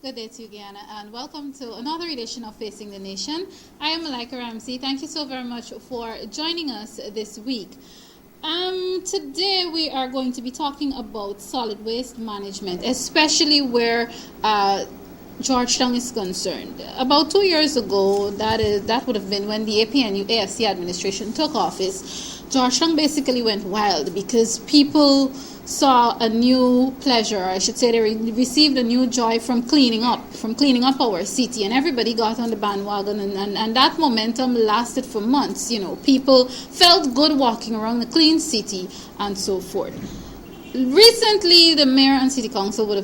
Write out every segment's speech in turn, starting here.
Good day to you, Guyana, and welcome to another edition of Facing the Nation. I am Malika Ramsey. Thank you so very much for joining us this week. Today we are going to be talking about solid waste management, especially where Georgetown is concerned. About 2 years ago, that would have been when the APNU AFC administration took office. Georgetown basically went wild because people saw a new pleasure. I should say they received a new joy from cleaning up our city, and everybody got on the bandwagon, and that momentum lasted for months. People felt good walking around the clean city and so forth. Recently, the mayor and city council would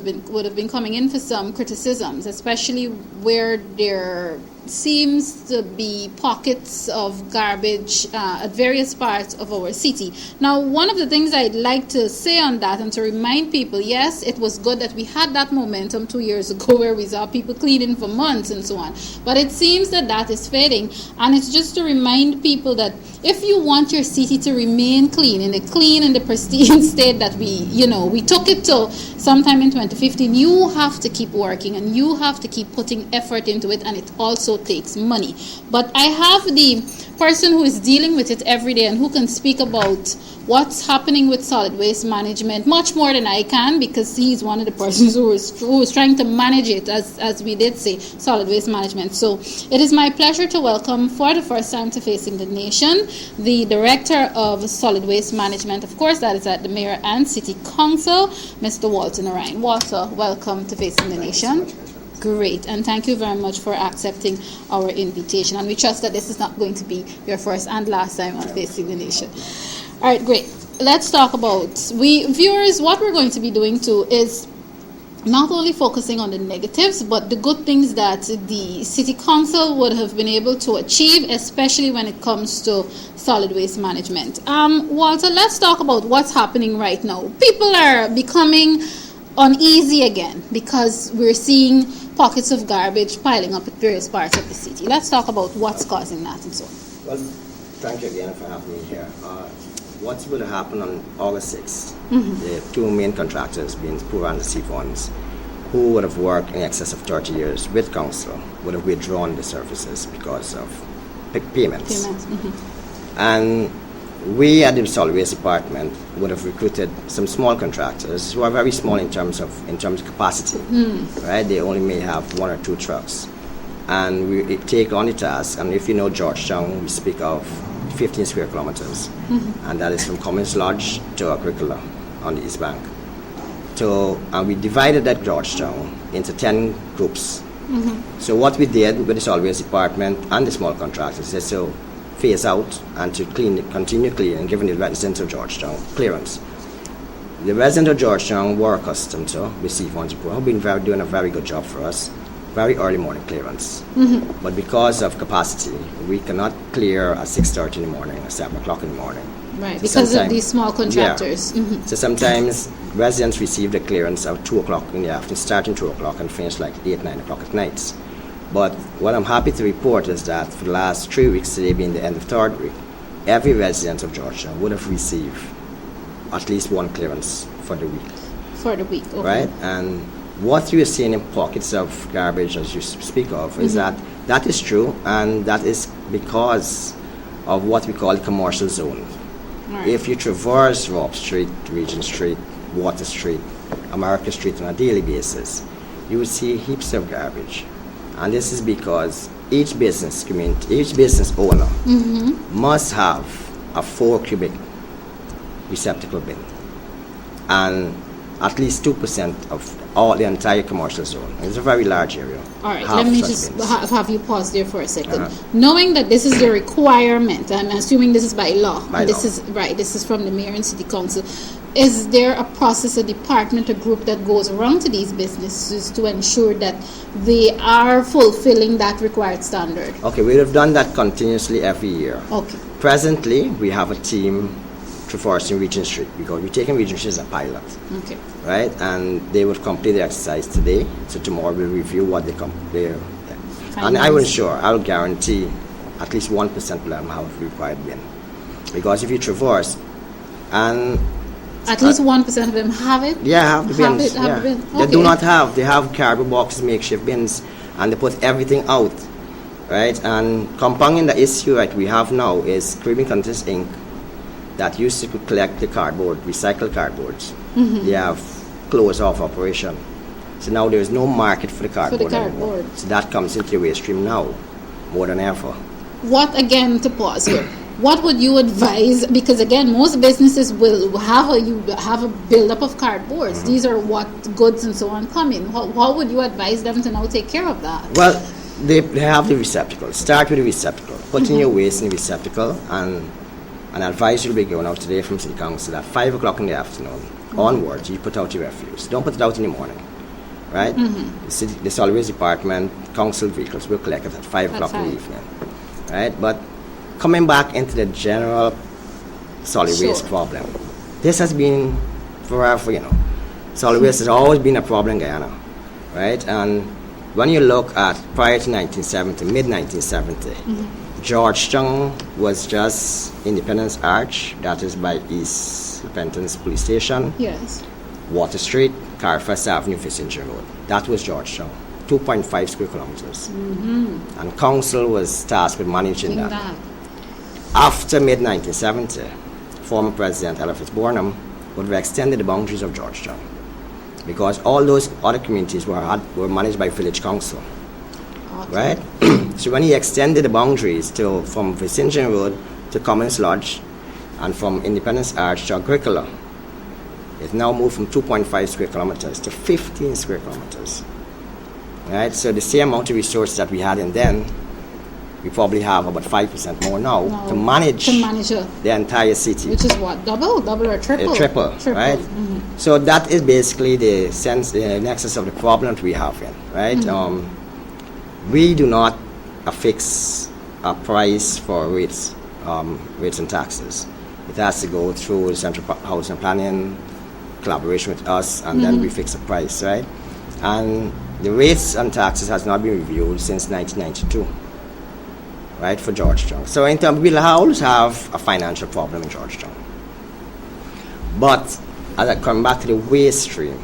have been coming in for some criticisms, especially where there seems to be pockets of garbage at various parts of our city. Now, one of the things I'd like to say on that and to remind people, yes, it was good that we had that momentum 2 years ago where we saw people cleaning for months and so on, but it seems that is fading, and it's just to remind people that if you want your city to remain clean in the pristine state that we took it to sometime in 2015, you have to keep working and you have to keep putting effort into it, and it also takes money. But I have the person who is dealing with it every day and who can speak about what's happening with solid waste management much more than I can, because he's one of the persons who is trying to manage it, as we did say, solid waste management. So it is my pleasure to welcome for the first time to Facing the Nation the Director of Solid Waste Management, of course, that is at the Mayor and City Council, Mr. Walter Narine. Walter, welcome to Facing the Nation. Great, and thank you very much for accepting our invitation. And we trust that this is not going to be your first and last time on Facing the Nation. All right, great. Let's talk about, viewers, what we're going to be doing too is not only focusing on the negatives, but the good things that the City Council would have been able to achieve, especially when it comes to solid waste management. Walter, let's talk about what's happening right now. People are becoming uneasy again because we're seeing pockets of garbage piling up at various parts of the city. Let's talk about what's causing that and so on. Well, thank you again for having me here. What will happen on August 6th, the two main contractors, being Poor and the Seafonds, who would have worked in excess of 30 years with council, would have withdrawn the services because of payments. And we at the solid waste department would have recruited some small contractors who are very small in terms of capacity. Right? They only may have 1 or 2 trucks, and we take on the task. And if you know Georgetown, we speak of 15 square kilometers, and that is from Cummins Lodge to Agricola on the East Bank. And we divided that Georgetown into 10 groups. So what we did with the solid waste department and the small contractors is to phase out and to continue cleaning, giving the residents of Georgetown clearance. The residents of Georgetown were accustomed to receive ones who have been doing a very good job for us, very early morning clearance. But because of capacity, we cannot clear at 6:30 in the morning or 7 o'clock in the morning. Right, so because of these small contractors. Yeah. So sometimes residents receive the clearance at 2 o'clock in the afternoon, starting 2 o'clock and finish like 8, 9 o'clock at night. But what I'm happy to report is that for the last 3 weeks, today being the end of third week, every resident of Georgia would have received at least one clearance for the week. For the week, okay. Right? And what you are seeing in pockets of garbage, as you speak of, is that is true, and that is because of what we call the commercial zone. Right. If you traverse Robb Street, Regent Street, Water Street, America Street on a daily basis, you will see heaps of garbage. And this is because each business owner must have a 4 cubic receptacle bin, and at least 2% of all the entire commercial zone. It's a very large area. All right, let me just have you pause there for a second. Knowing that this is the requirement, I'm assuming this is by law. This is from the mayor and city council. Is there a process, a department, a group that goes around to these businesses to ensure that they are fulfilling that required standard? Okay, we have done that continuously every year. Okay. Presently, we have a team traversing Regent Street, because we're taking Regent Street as a pilot. Okay. Right? And they will complete the exercise today. So tomorrow we'll review what they and I will ensure, I'll guarantee at least 1% will have required bin. Because if you traverse, and At least 1% of them have it? Yeah, have the Have bins. it, have yeah. the bin. They Okay. do not have. They have cardboard boxes, makeshift bins, and they put everything out, right? And compounding the issue that we have now is Caribbean Countries Inc. that used to collect the cardboard, recycled cardboards. They have closed off operation. So now there's no market for the cardboard anymore. cardboard. So that comes into the waste stream now, more than ever. What, again, to pause here, what would you advise? Because again, most businesses will have a buildup of cardboards. These are what goods and so on come in. How would you advise them to now take care of that? Well, they have the receptacle. Start with the receptacle. Put in your waste in the receptacle, and an advisory will be going out today from City Council at 5 o'clock in the afternoon onwards. You put out your refuse. Don't put it out in the morning, right? The solid waste department, council vehicles will collect it at 5 o'clock in the evening, right? But coming back into the general solid waste problem, this has been forever, Solid waste has always been a problem in Guyana, right? And when you look at prior to 1970, mid-1970, Georgetown was just Independence Arch, that is by East Repentance Police Station, Yes. Water Street, Carfax Avenue, Vicinge Road. That was Georgetown, 2.5 square kilometers. And council was tasked with managing that. After mid-1970, former President Ella Fitzburnham would have extended the boundaries of Georgetown because all those other communities were managed by village council, right? So when he extended the boundaries from Vicinge Road to Commons Lodge and from Independence Arch to Agricola, it now moved from 2.5 square kilometers to 15 square kilometers, right? So the same amount of resources that we had in then, we probably have about 5% more now to manage the entire city. Which is what? Double or triple? Triple, right? So that is basically the nexus of the problem that we have in, right? We do not affix a price for rates and taxes. It has to go through the Central Housing Planning, collaboration with us, and then we fix a price, right? And the rates and taxes has not been reviewed since 1992. Right, for Georgetown. So in terms, we'll always have a financial problem in Georgetown. But as I come back to the waste stream,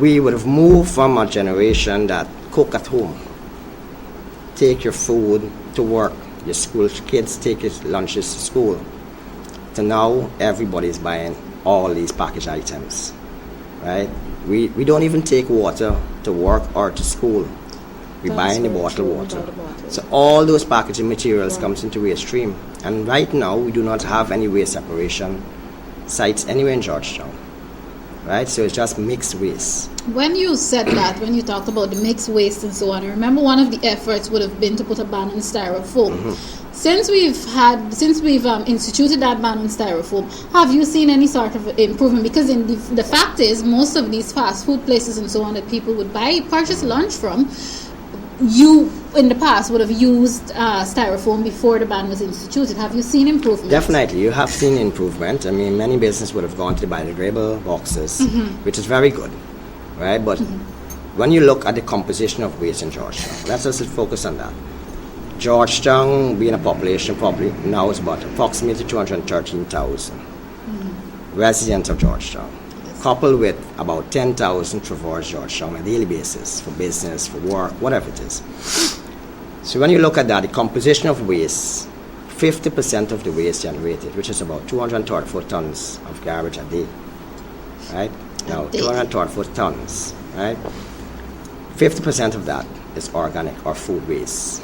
we would have moved from a generation that cook at home, take your food to work, your school kids take your lunches to school, to now everybody's buying all these packaged items, right? We don't even take water to work or to school. We buy in the bottled water. So all those packaging materials comes into waste stream. And right now, we do not have any waste separation sites anywhere in Georgetown. Right? So it's just mixed waste. When you said that, when you talked about the mixed waste and so on, I remember one of the efforts would have been to put a ban on styrofoam. Since we've instituted that ban on styrofoam, have you seen any sort of improvement? Because the fact is, most of these fast food places and so on that people would purchase lunch from, you in the past would have used styrofoam before the ban was instituted. Have you seen improvement? Definitely, you have seen improvement. I mean, many businesses would have gone to the biodegradable boxes, which is very good, right? But when you look at the composition of waste in Georgetown, let's just focus on that. Georgetown, being a population, probably now is about approximately 213,000 residents of Georgetown, coupled with about 10,000 traverse Georgetown on a daily basis for business, for work, whatever it is. So when you look at that, the composition of waste, 50% of the waste generated, which is about 234 tons of garbage a day, right? Now, 234 tons, right? 50% of that is organic or food waste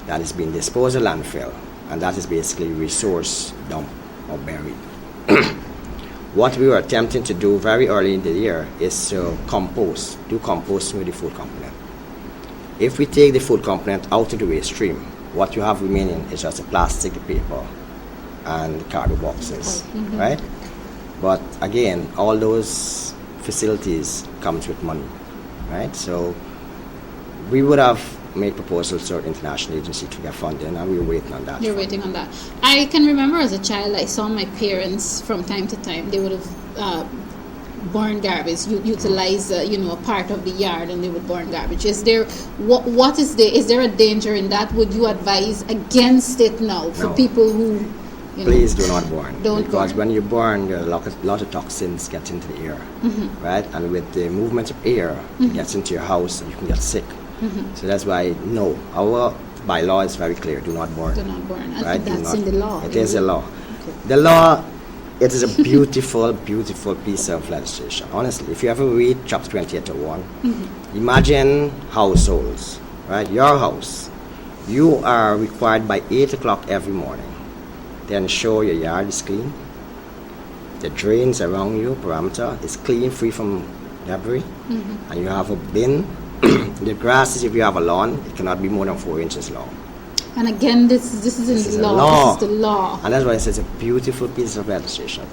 that is being disposed of landfill, and that is basically resource dump or buried. What we were attempting to do very early in the year is to do composting with the food component. If we take the food component out of the waste stream, what you have remaining is just the plastic, the paper, and the cardboard boxes, right? But again, all those facilities comes with money, right? So we would have made proposals to our international agency to get funding, and we were waiting on that. You're waiting on that. I can remember as a child, I saw my parents from time to time. They would have burn garbage, utilize a part of the yard, and they would burn garbage. Is there is there a danger in that? Would you advise against it now for people who Please do not burn. Don't because burn. when you burn, there are a lot of toxins get into the air, right? And with the movement of air, it gets into your house and you can get sick. So that's why, no, our bylaw is very clear, do not burn. Do not burn. And Right? that's in the law. It is a law. Okay. The law, it is a beautiful, beautiful piece of legislation. Honestly, if you ever read Chapter 2801, imagine households, right? Your house. You are required by 8 o'clock every morning to ensure your yard is clean, the drains around you, perimeter, is clean, free from debris, and you have a bin. The grasses, if you have a lawn, it cannot be more than 4 inches long. And again, this is in This is the a law. law. This is the law. And that's why it says a beautiful piece of legislation.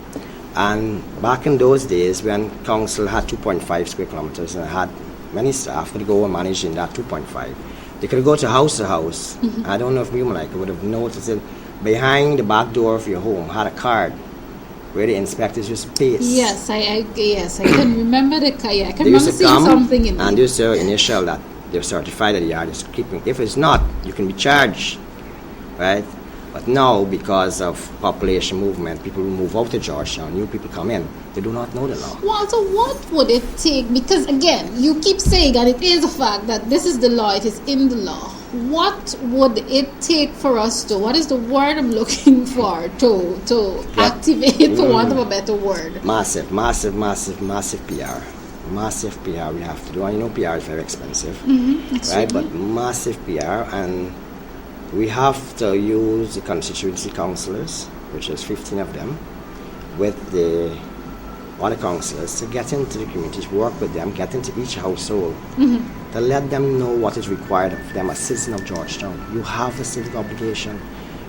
And back in those days, when council had 2.5 square kilometers and had many staff could go and manage in that 2.5, they could go to house. I don't know if you, Malika, would have noticed it. Behind the back door of your home had a card where the inspectors used to paste. Yes, I can remember the car. Yeah, I can They remember used to seeing come something in and it. used to initial that they're certified that the yard is keeping. If it's not, you can be charged, right? But now, because of population movement, people will move out to Georgetown, new people come in. They do not know the law. Walter, what would it take? Because again, you keep saying, and it is a fact that this is the law, it is in the law. What would it take for us to, what is the word I'm looking for, to activate, for want of a better word? Massive PR. Massive PR we have to do. And you know PR is very expensive, right? But massive PR, and we have to use the constituency councillors, which is 15 of them, with the other councillors to get into the communities, work with them, get into each household, to let them know what is required of them as citizen of Georgetown. You have a civic obligation.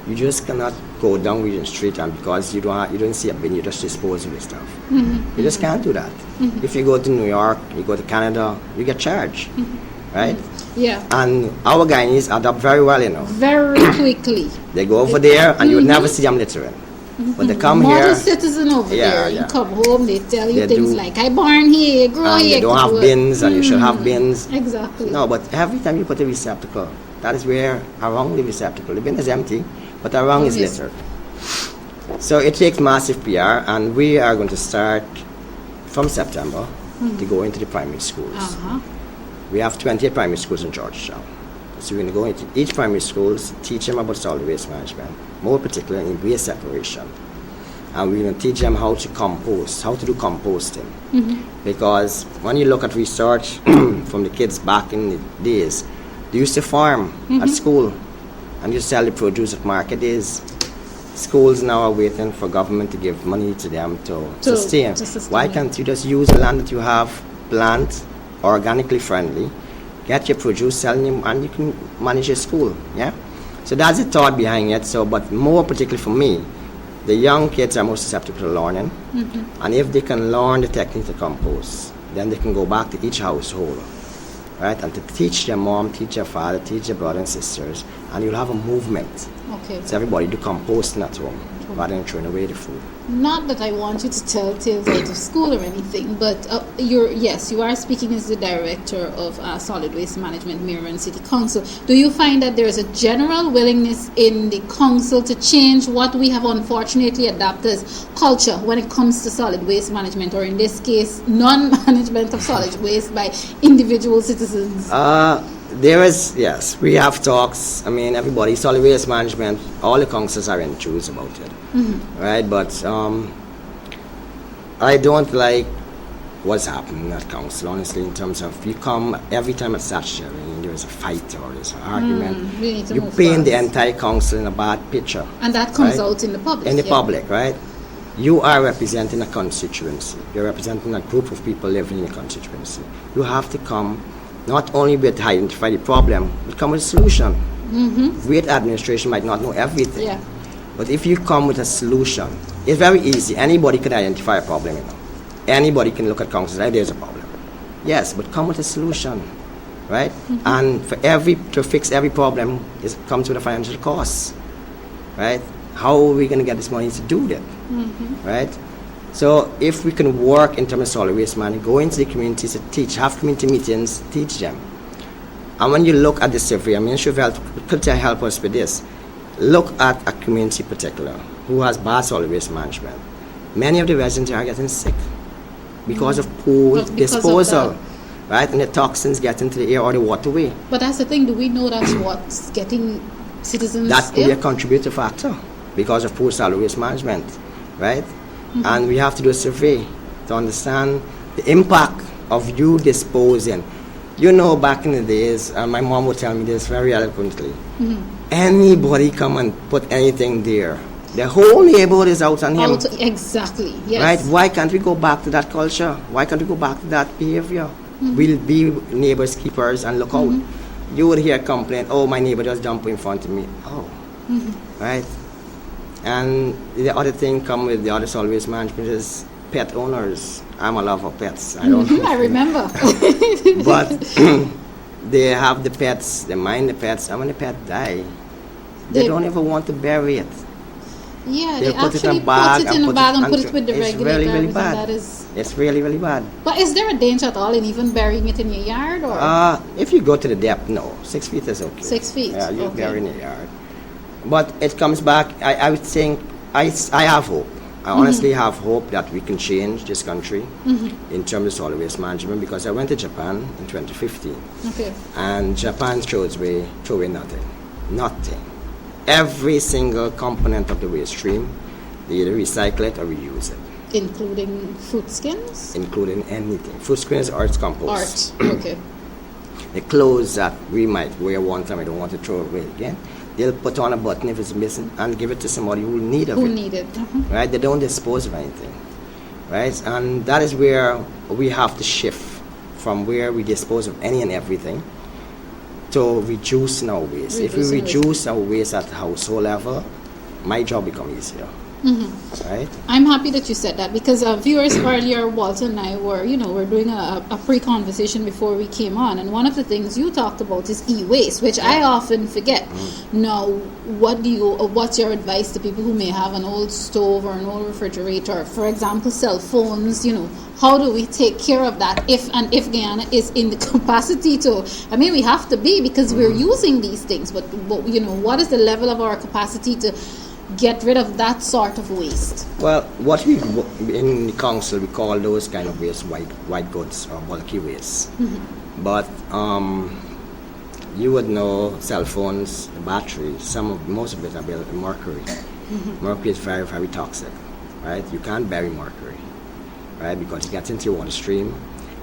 You just cannot go down Regent Street and because you don't see a bin, you just dispose of your stuff. You just can't do that. If you go to New York, you go to Canada, you get charged, right? Yeah. And our Guyanese adapt very well, you know. Very quickly. They go over there and you would never see them littering. But they come Model here citizen over Yeah, there. yeah. You come home, they tell you They things do. like, I born here, grow and here. they don't have grow-" bins and you should have bins. Exactly. No, but every time you put a receptacle, that is where around the receptacle, the bin is empty, but around is Obvious. littered. So it takes massive PR, and we are going to start from September to go into the primary schools. Uh-huh. We have 28 primary schools in Georgetown. So we're going to go into each primary schools, teach them about solid waste management, more particularly in waste separation. And we're going to teach them how to compost, how to do composting. Because when you look at research from the kids back in the days, they used to farm at school and used to sell the produce at market days. Schools now are waiting for government to give money to them to sustain. Why can't you just use the land that you have, plant, organically friendly, get your produce, sell them, and you can manage your school, yeah? So that's the thought behind it. So, but more particularly for me, the young kids are most susceptible to learning, and if they can learn the technique to compost, then they can go back to each household, right? And to teach their mom, teach their father, teach their brothers and sisters, and you'll have a movement. Okay. So everybody do composting at home rather than throwing away the food. Not that I want you to tell tales out of school or anything, but you are speaking as the director of solid waste management, Marion City Council. Do you find that there is a general willingness in the council to change what we have unfortunately adopted as culture when it comes to solid waste management, or in this case, non-management of solid waste by individual citizens? There is, yes, we have talks. I mean, everybody, solid waste management, all the councils are enthused about it, right? But I don't like what's happening at council, honestly, in terms of you come every time at such and there is a fight or there's an argument. We need to You move paint the fast. entire council in a bad picture. And that comes right? out in the public. In the yeah. public, right? You are representing a constituency. You're representing a group of people living in a constituency. You have to come not only with identify the problem, but come with a solution. Great administration might not know everything. Yeah. But if you come with a solution, it's very easy. Anybody can identify a problem, you know. Anybody can look at council and say, there's a problem. Yes, but come with a solution, right? And to fix every problem, it comes with a financial cost, right? How are we going to get this money to do that, right? So if we can work in terms of solid waste management, go into the communities to teach, have community meetings, teach them. And when you look at the survey, Ministry of Health could help us with this. Look at a community particular. who has bad solid waste management, many of the residents are getting sick because of poor Because of disposal, that. right? And the toxins get into the air or the waterway. But that's the thing. Do we know that's what's getting citizens That could be a ill? contributor factor because of poor solid waste management, right? Mm-hmm. And we have to do a survey to understand the impact of you disposing. You know, back in the days, my mom would tell me this very eloquently. Mm-hmm. Anybody come and put anything there, the whole neighborhood is out on him. Exactly. Yes. Right? Why can't we go back to that culture? Why can't we go back to that behavior? We'll be neighbors, keepers, and look out. You would hear complaint, oh, my neighbor just jumped in front of me. Oh, right? And the other thing come with the other solid waste management is pet owners. I'm a lover of pets. I don't know. I remember. But they have the pets, they mind the pets, and when the pet die, they don't even want to bury it. Yeah, They'll they put it in actually a bag put it in a bag and put it with the it's regular really, really garbage, bad. and that is. It's really, really bad. But is there a danger at all in even burying it in your yard, or If you go to the depth, no. 6 feet is okay. 6 feet? Yeah, you Okay. bury in your yard. But it comes back, I would think, I have hope. I honestly have hope that we can change this country in terms of solid waste management, because I went to Japan in 2015. Okay. And Japan throw away nothing. Nothing. Every single component of the waste stream, they either recycle it or reuse it, Including fruit skins? including anything. Food screens or its compost. Art. Okay. The clothes that we might wear one time, I don't want to throw away again. They'll put on a button if it's missing and give it to somebody who need of Who it. need it? Right? They don't dispose of anything. Right? And that is where we have to shift from where we dispose of any and everything to reducing our waste. If we Reducing waste. reduce our waste at the household level, my job become easier. Right? I'm happy that you said that, because viewers earlier, Walter and I were doing a pre-conversation before we came on, and one of the things you talked about is e-waste, which I often forget. Now, what's your advice to people who may have an old stove or an old refrigerator, for example, cell phones? How do we take care of that if Guyana is in the capacity to? I mean, we have to be, because we're using these things, but what is the level of our capacity to get rid of that sort of waste? Well, what we in the council we call those kind of waste white goods or bulky waste. But you would know cell phones, the batteries, most of it are built in mercury. Mercury is very, very toxic, right? You can't bury mercury, right? Because it gets into your water stream,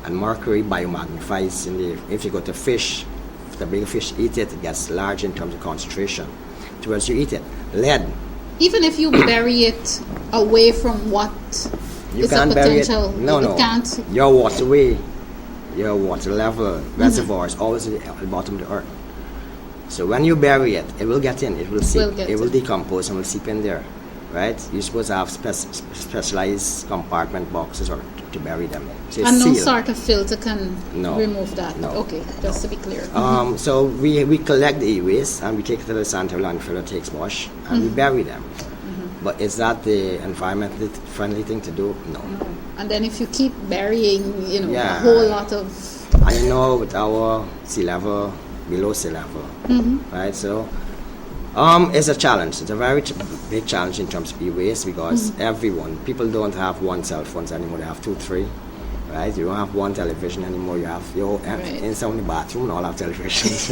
and mercury biomagnifies if you go to fish, if the bigger fish eat it, it gets large in terms of concentration. Towards you eat it. Lead. Even if you bury it away from what You is can't a bury it. potential, No. it can't. Your waterway, your water level reservoir is always at the bottom of the earth. So when you bury it, it will get in. It will seep. It will decompose and will seep in there, right? You're supposed to have specialized compartment boxes or to bury them in. So it's And no sealed. sort of filter can No. remove that. No. Okay, just to be clear. So we collect the e-waste and we take it to the sanitary landfill that takes wash and we bury them. But is that the environmentally friendly thing to do? No. And then if you keep burying, Yeah. a whole lot of. I know with our sea level, below sea level, right? So it's a challenge. It's a very big challenge in terms of e-waste, because people don't have one cell phones anymore. They have 2, 3, right? You don't have one television anymore. You have Right. in some of the bathroom, and all have televisions.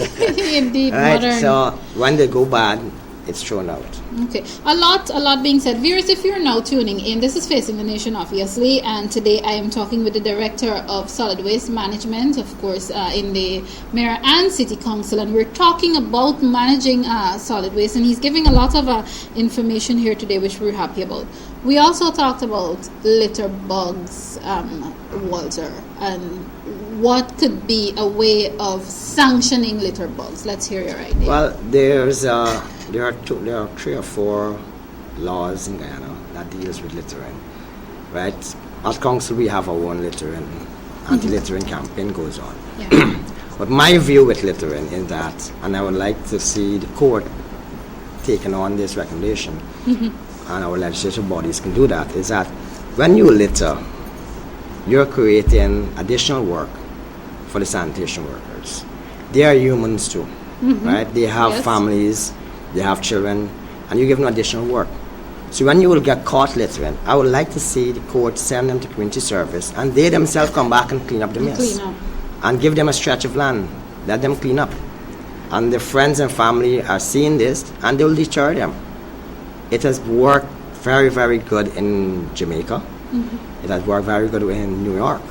Indeed, Right? modern. So when they go bad, it's thrown out. Okay, a lot being said. Viewers, if you're now tuning in, this is Facing the Nation, obviously, and today I am talking with the Director of Solid Waste Management, of course, in the Mayor and City Council, and we're talking about managing solid waste, and he's giving a lot of information here today, which we're happy about. We also talked about litter bugs, Walter, and what could be a way of sanctioning litter bugs. Let's hear your idea. Well, there are 3 or 4 laws in Guyana that deals with littering, right? At council we have our own littering, anti-littering campaign goes on. Yeah. But my view with littering is that, and I would like to see the court taking on this recommendation, and our legislative bodies can do that, is that when you litter, you're creating additional work for the sanitation workers. They are humans too, right? They have Yes. families, they have children, and you give them additional work. So when you will get caught littering, I would like to see the court send them to community service and they themselves come back and clean up the mess. Clean up. And give them a stretch of land. Let them clean up. And their friends and family are seeing this and they will deter them. It has worked very, very good in Jamaica. It has worked very good in New York,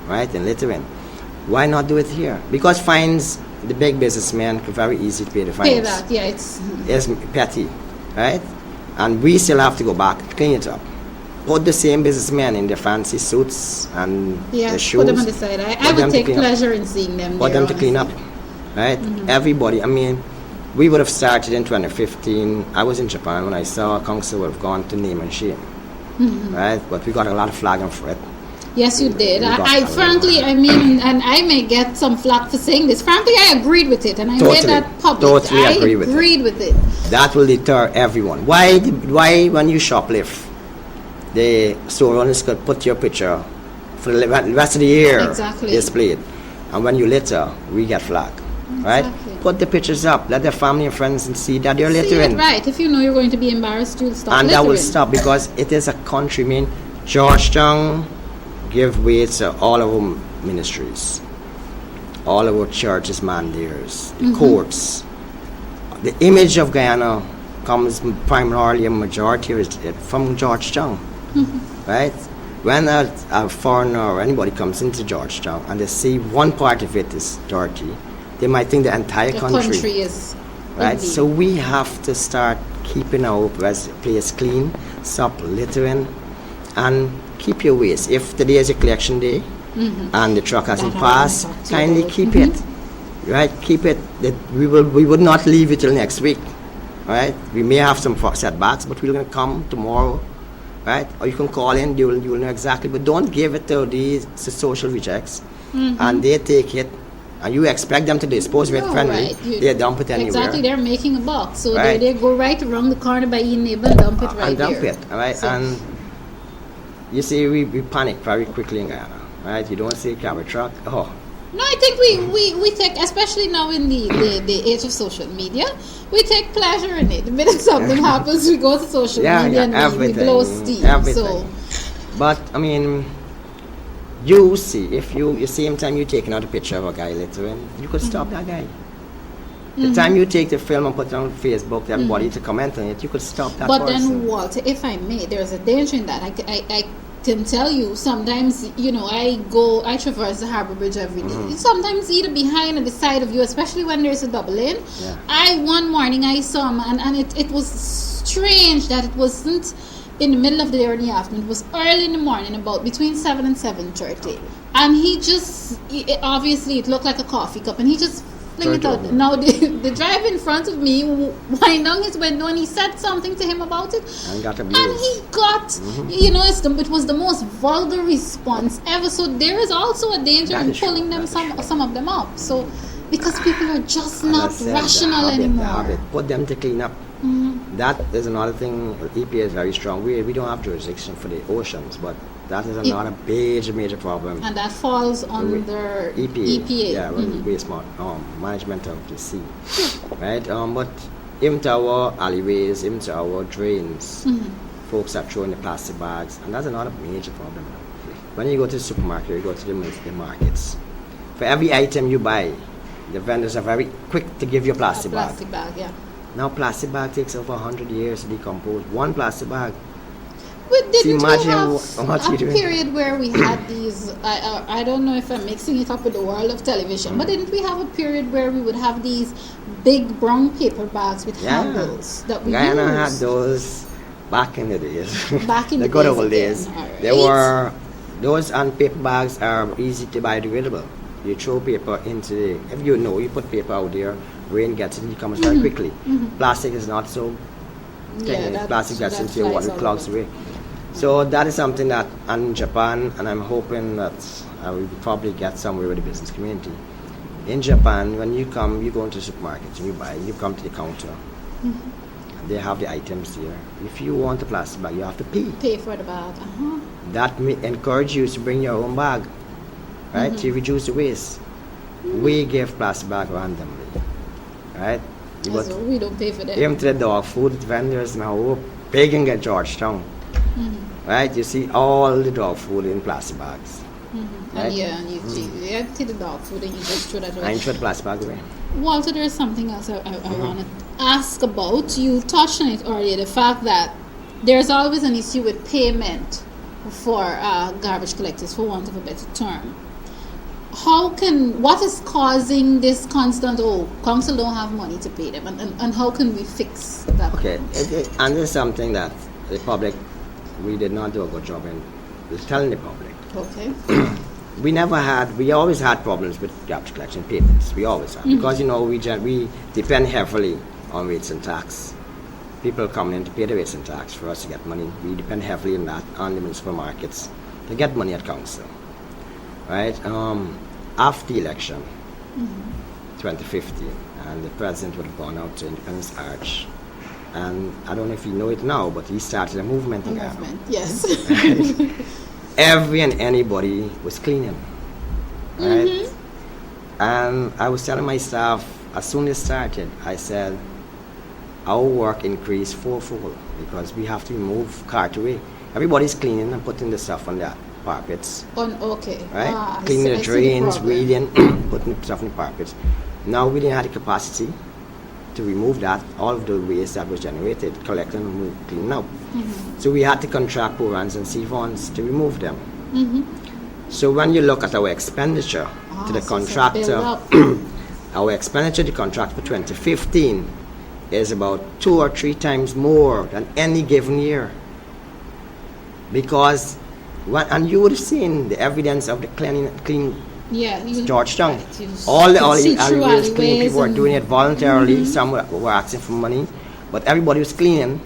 right, in littering. Why not do it here? Because fines, the big businessmen are very easy to pay the fines. Pay that, yeah, it's Petty, right? And we still have to go back and clean it up. Put the same businessmen in their fancy suits and their shoes. Put them on the side. I would take pleasure in seeing them. Put them to clean up, right? Everybody, I mean, we would have started in 2015. I was in Japan when I saw a council would have gone to name and shame, right? But we got a lot of flagging for it. Yes, you did. I frankly, I mean, and I may get some flack for saying this. Frankly, I agreed with it, and I made that public. Totally I agreed with it. That will deter everyone. Why when you shoplift, the store owners could put your picture for the rest of the year displayed, and when you litter, we get flagged, right? Put the pictures up. Let their family and friends see that you're littering. Right. If you know you're going to be embarrassed, you'll stop and littering. That will stop because it is a country. I mean, Georgetown give way to all of our ministries, all of our churches, mandates, the courts. The image of Guyana comes primarily, a majority is from Georgetown, right? When a foreigner or anybody comes into Georgetown and they see one part of it is dirty, they might think the entire country is right. Indeed. So we have to start keeping our place clean, stop littering, and keep your waste. If today is a collection day and the truck hasn't passed, kindly keep it. Right, keep it. That we would not leave it till next week. Right, we may have some setbacks, but we're going to come tomorrow. Right, or you can call in. You will know exactly. But don't give it to these social rejects, and they take it. And you expect them to dispose of it friendly. They dump it anywhere. Exactly, they're making a buck. So they go right around the corner by your neighbor and dump it right there. And dump it, all right? So and you see, we panic very quickly in Guyana, right? You don't see a camera truck. Oh. No, I think we take, especially now in the age of social media, we take pleasure in it. The minute something happens, we go to social media and we blow steam. So. But, I mean, you see, if the same time you're taking out a picture of a guy littering, you could stop that guy. The time you take the film and put it on Facebook, everybody to comment on it, you could stop that person. But then, Walter, if I may, there's a danger in that. I can tell you, sometimes, you know, I traverse the Harbour Bridge every day. Sometimes either behind or the side of you, especially when there's a double lane. Yeah. One morning I saw a man, and it was strange that it wasn't in the middle of the day or in the afternoon. It was early in the morning, about between 7 and 7:30. And he just, obviously it looked like a coffee cup, and he just fling it out. Now the driver in front of me wind down his window and he said something to him about it. And got abused. And he got, you know, it was the most vulgar response ever. So there is also a danger in pulling them some of them up. So because people are just not rational anymore. Put them to clean up. That is another thing. EPA is very strong. We don't have jurisdiction for the oceans, but that is another major problem. And that falls under EPA. Yeah, waste management of the sea. Right? But even to our alleyways, even to our drains, folks are throwing the plastic bags, and that's another major problem. When you go to the supermarket, you go to the markets, for every item you buy, the vendors are very quick to give you a plastic bag. Plastic bag, yeah. Now plastic bag takes over 100 years to decompose. One plastic bag. But didn't we have a period where we had these, I don't know if I'm mixing it up with the world of television, but didn't we have a period where we would have these big brown paper bags with handles that we Guyana used? had those back in the days. Back in the good old days. Right. There were, those and paper bags are easy to biodegradable. You throw paper into if you know, you put paper out there, rain gets it and it comes very quickly. Plastic is not so plastic gets into your water, clogs away. So that is something that in Japan, and I'm hoping that I will probably get somewhere with the business community. In Japan, when you go into the supermarket and you buy, you come to the counter, they have the items there. If you want a plastic bag, you have to pay. Pay for the bag. That may encourage you to bring your own bag, right? To reduce the waste. We give plastic bag randomly, right? So we don't pay for that. Even to the dog food vendors now, big in Georgetown, right? You see all the dog food in plastic bags. Right? And you empty the dog food and you just throw that away. And throw the plastic bag away. Walter, there's something else I want to ask about. You touched on it earlier, the fact that there's always an issue with payment for garbage collectors, for want of a better term. What is causing this constant, council don't have money to pay them, and how can we fix that? Okay, and there's something that the public, we did not do a good job in telling the public. Okay. We always had problems with garbage collection payments. We always had. Because, we depend heavily on rates and tax. People coming in to pay the rates and tax for us to get money. We depend heavily on that, on the municipal markets, to get money at council. Right? After the election, 2015, and the president would have gone out to Independence Arch. And I don't know if you know it now, but he started a movement in Ghana. Yes. Right? Every and anybody was cleaning, right? And I was telling my staff, as soon as it started, I said, our work increased fourfold because we have to remove cartway. Everybody's cleaning and putting the stuff on the carpets. Right? Cleaning the drains, weeding, putting the stuff on the carpets. Now we didn't have the capacity to remove that, all of the waste that was generated, collect and remove, clean up. So we had to contract Porans and Sevons to remove them. So when you look at our expenditure to the contractor, our expenditure to the contract for 2015 is about 2 or 3 times more than any given year. Because, and you would have seen the evidence of the clean Georgetown. Right. All the alleyways cleaning, people were doing it voluntarily. Some were asking for money, but everybody was cleaning,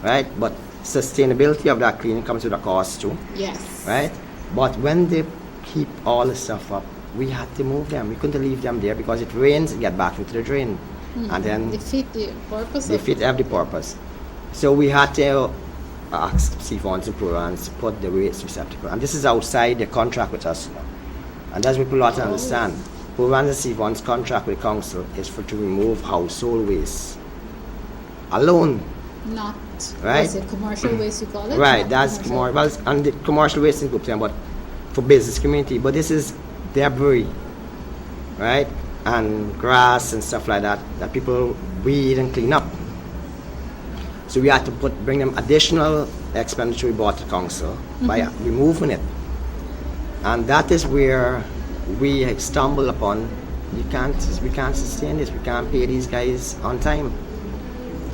right? But sustainability of that cleaning comes with a cost too. Yes. Right? But when they keep all the stuff up, we had to move them. We couldn't leave them there because it rains, it get back into the drain, and then they fit the purpose. They fit every purpose. So we had to ask Sevons and Porans to put the waste receptacle, and this is outside the contract with us. And that's what people ought to understand. Porans and Sevons' contract with the council is to remove household waste alone. Not right? Commercial waste you call it? Right, that's commercial. Well, and the commercial waste in Georgetown, but for business community. But this is debris, right? And grass and stuff like that people weed and clean up. So we had to bring them additional expenditure we brought to council by removing it. And that is where we stumble upon, we can't sustain this, we can't pay these guys on time.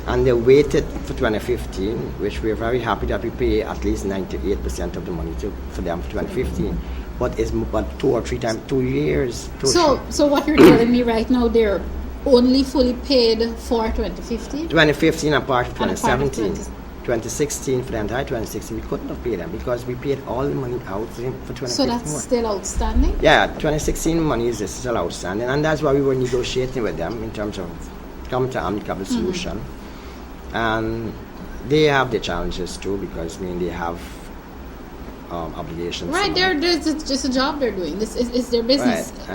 And they waited for 2015, which we're very happy that we pay at least 98% of the money for them for 2015. But it's about 2 or 3 times, 2 years. So what you're telling me right now, they're only fully paid for 2015? 2015 and part of 2017. 2016, for the entire 2016, we couldn't have paid them because we paid all the money out for 2015. So that's still outstanding? Yeah, 2016 money is still outstanding, and that's why we were negotiating with them in terms of coming to an amicable solution. And they have their challenges too because they have obligations. Right, it's just a job they're doing. This is their business. Right,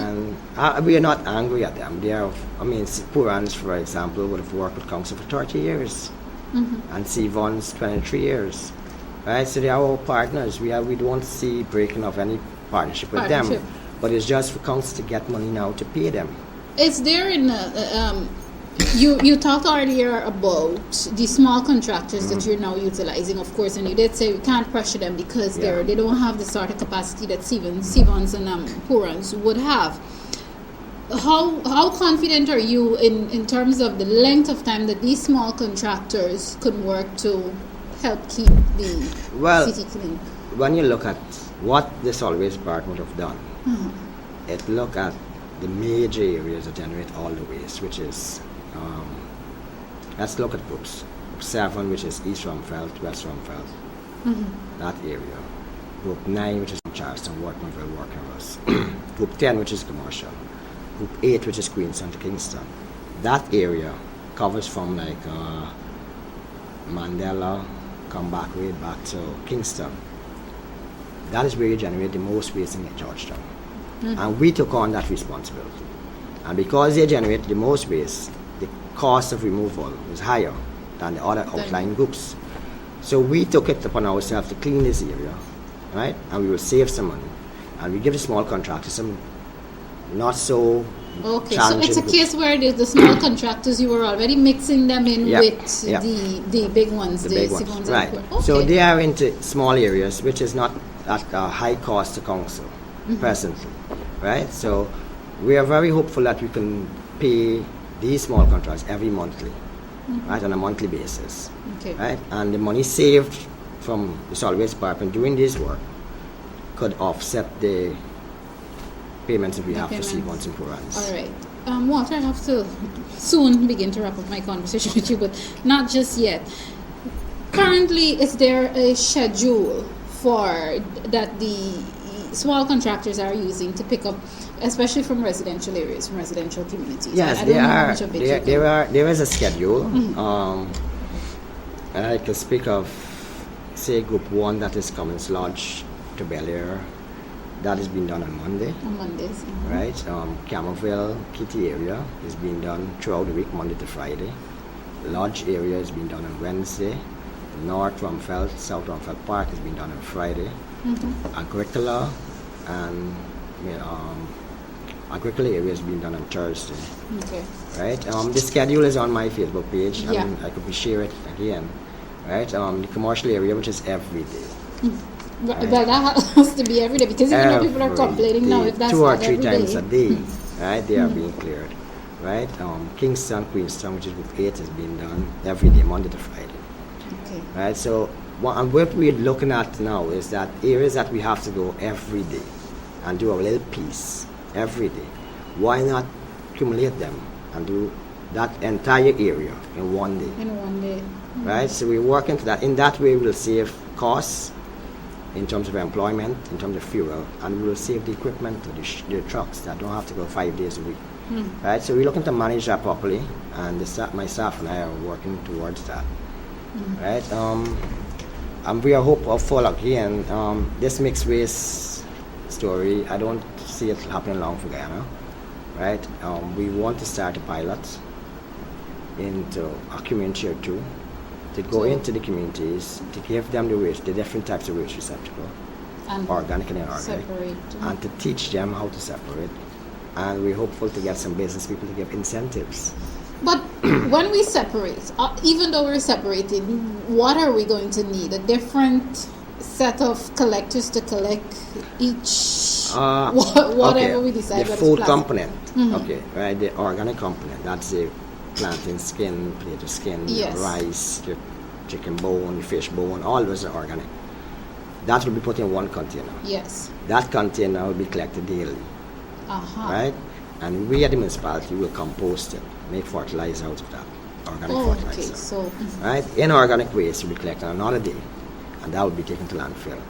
and we are not angry at them. They have, Porans, for example, would have worked with council for 30 years. And Sevons 23 years, right? So they are our partners. We don't see breaking of any partnership with them, but it's just for council to get money now to pay them. Is there in you talked earlier about the small contractors that you're now utilizing, of course, and you did say we can't pressure them because they don't have the sort of capacity that Sevons and Porans would have. How confident are you in terms of the length of time that these small contractors could work to help keep the city clean? When you look at what the solid waste department have done, it look at the major areas that generate all the waste, which is, let's look at groups. Group 7, which is East Rumfeld, West Rumfeld, that area. Group 9, which is Charleston, Workmanville, Workhouse. Group 10, which is commercial. Group 8, which is Queenstown to Kingston. That area covers from Mandela, come back way back to Kingston. That is where you generate the most waste in Georgetown. And we took on that responsibility. And because they generate the most waste, the cost of removal is higher than the other outlying groups. So we took it upon ourselves to clean this area, right? And we will save some money. And we give the small contractors some not so Okay, so challenging. it's a case where the small contractors, you were already mixing them in Yeah, with yeah. the big ones, The big ones, Sigons right. and okay. So they are into small areas, which is not at a high cost to council presently, right? So we are very hopeful that we can pay these small contracts every monthly, right, on a monthly basis, Okay. right? And the money saved from the solid waste department doing this work could offset the payments that we have to see once in Purans. All right. Walter, I have to soon begin to wrap up my conversation with you, but not just yet. Currently, is there a schedule for that the small contractors are using to pick up, especially from residential areas, from residential communities? Yes, I don't know how much of it you can- there is a schedule. And I can speak of, say, Group 1 that is Commons Lodge to Bel Air. That is being done on Monday, on Mondays. right? Camerville, Kitty area is being done throughout the week, Monday to Friday. Lodge area is being done on Wednesday. North Rumfeld, South Rumfeld Park is being done on Friday. Agricola and Agricola area is being done on Thursday, Okay. right? The schedule is on my Facebook page, Yeah. and I could share it again, right? The commercial area, which is every day. Well, that has to be every day because you know people are complaining now day, if that's 2 or not 3 every times day. a day, right? They are being cleared, right? Kingston, Queenstown, which is Group 8, is being done every day, Monday to Friday. Okay. Right, so what we're looking at now is that areas that we have to go every day and do a little piece every day. Why not accumulate them and do that entire area in one day? In one day. Right, so we work into that. In that way, we'll save costs in terms of employment, in terms of fuel, and we will save the equipment to the trucks that don't have to go 5 days a week. Right, so we're looking to manage that properly, and my staff and I are working towards that. Right, and we are hopeful again. This mixed race story, I don't see it happening long for Guyana. Right, we want to start a pilot into a community or two to go into the communities to give them the different types of waste receptacle, And organic and inorganic, separate. and to teach them how to separate. And we're hopeful to get some business people to give incentives. But when we separate, even though we're separated, what are we going to need? A different set of collectors to collect each whatever Okay, we decide. the whether food it's plastic. component, okay, right? The organic component, that's the plantain skin, potato skin, Yes. rice, your chicken bone, your fish bone, all those are organic. That will be put in one container. Yes. That container will be collected daily, right? And we at the municipality will compost it, make fertilizer out of that, organic fertilizer. Okay. So Right? Inorganic waste will be collected on another day, and that will be taken to landfill.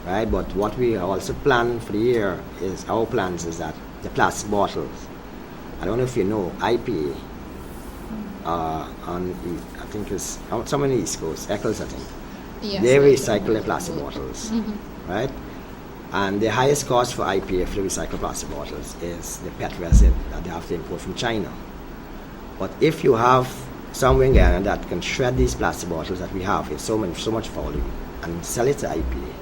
Right? But what we also plan for the year is, our plans is that the plastic bottles, I don't know if you know, IPA, I think it's somewhere in the East Coast, Eccles, I think. yes, They I recycle know. the plastic bottles, right? And the highest cost for IPA for the recycled plastic bottles is the PET resin that they have to import from China. But if you have somewhere in Ghana that can shred these plastic bottles that we have in so much volume and sell it to IPA,